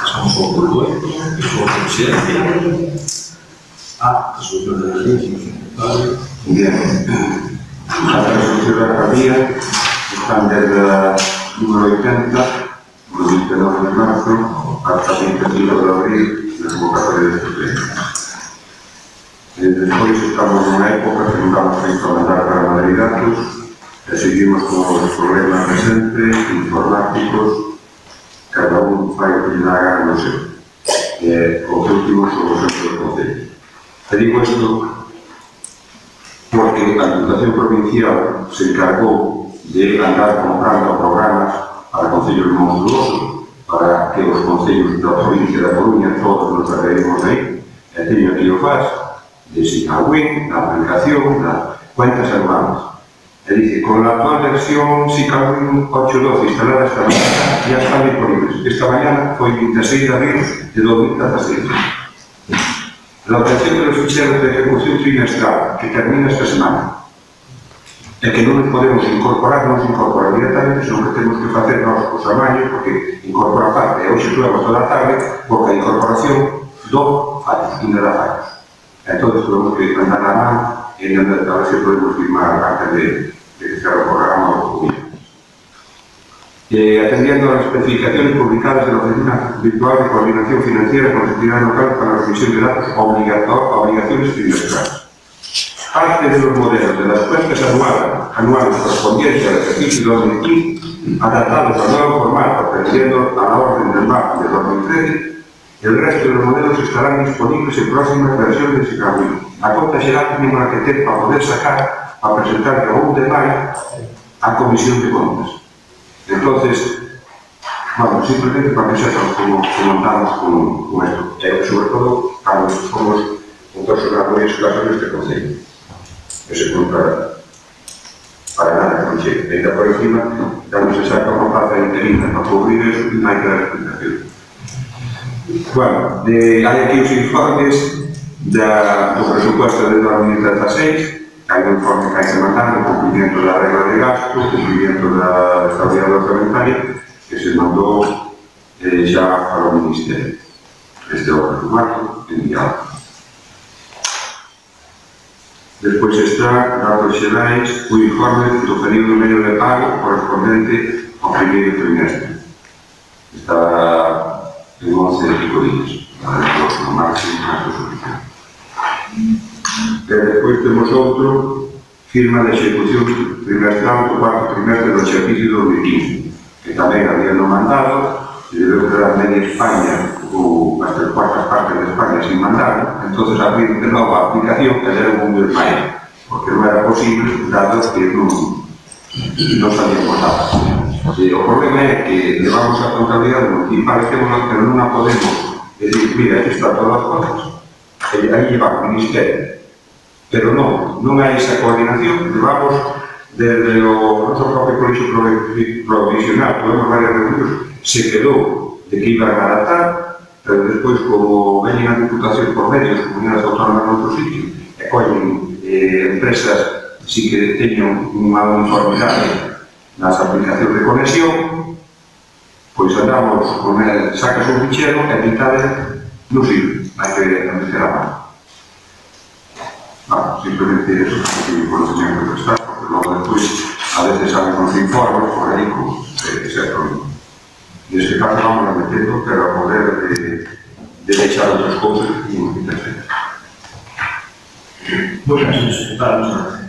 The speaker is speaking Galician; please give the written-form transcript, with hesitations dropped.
Pasamos ao punto 8, que é a presidencia. Resolución de la Bien. Las resoluciones de la alcaldía están desde la número 80, del 29 de marzo, hasta el 25 de abril, de convocatoria de este pleno. Después estamos en una época que nunca hemos visto mandar para Madrid datos, seguimos con los problemas presentes, informáticos, cada uno fai o que lle dá a gana no seu. Os últimos son os centros do Concello. Te digo isto porque a Diputación Provincial se encargou de andar comprando programas para concellos monstruosos, para que os concellos da provincia da Coruña todos nos agarremos aí, e teño aquí o FAS, de SICAWIN, la aplicación, las cuentas anuales. E dice, con la actual versión SICAWIN 8.12 instalada esta mañana, ya están disponibles. Esta mañana foi 26 de abril de 2016. La obtención de los ficheros de ejecución trimestral, que termina esta semana, e que non nos podemos incorporar, non se incorpora directamente, senón que temos que facer nós os amaños, porque incorpora parte, e hoxe tuvemos toda a tarde, porque a incorporación do fallos, ainda da fallos. Entón, tuvemos que andar a mano e a ver se podemos firmar antes de que se haga o programa o gobierno. Atendiendo a las especificaciones publicadas de la Oficina Virtual de Coordinación Financiera con las entidades locales para la revisión de datos obligaciones trimestrales. Parte de los modelos de las cuentas anuales correspondientes al ejercicio 2015, adaptados al nuevo formato, atendiendo a la orden del marzo de 2013, el resto de los modelos estarán disponibles en próximas versiones de SICAWIN. La cuenta será mínima que tenga para poder sacar, a presentar el 1 de mayo a Comisión de Cuentas. Entonces, bueno, simplemente para que sepan cómo contamos con esto, sobre todo cuando somos un personal muy escaso en este concello, que se cuenta para nada que no llegue. Ainda por encima, cuando se saca una plaza interina para cubrir eso, no hay que dar explicación. Bueno, hai aquí os informes do presupuesto de 2016, hai un informe que hai que mandar, o cumprimento da regla de gasto, o cumprimento da estabilidade orçamentaria, que se mandou xa para o Ministerio. Este é o presupuesto enviado. Despois está, datos xerais, o informe do período medio de pago correspondente ao primeiro trimestre. Está en 11 e pico días, no máximo máis suficiente. Despois temos outro, firma de execución trimestral do cuarto trimestre do exercicio 2015, que tamén habían mandado, e debeu quedar media España ou as tres cuartas partes de España sin mandar, entonces abrir de novo a aplicación que era un mes máis, porque non era posible, dado que non sabíamos nada. O problema é que levamos a contabilidade municipal, pero non a podemos decir, mira, aquí está todas as cosas, e aí lleva o Ministerio. Pero non hai esa coordinación, levamos desde o noso propio colexio provisional, tuvemos varias reunións, se quedou de que iban a adaptar, pero despois, como veñen a Diputación por medio, as comunidades autónomas noutro sitio, e collen empresas si que teñen unha uniformidade nas aplicacións de conexión, pois andamos con el, sacas un fichero e a mitad non sirve, hai que meter a mano. Bueno, simplemente eso, porque o conocimiento que está, porque logo despois a veces salen uns informes por aí con ese problema. En este caso vamos a metendo, pero a poder de deixar outras cousas que non me interesa. Bueno, secretario,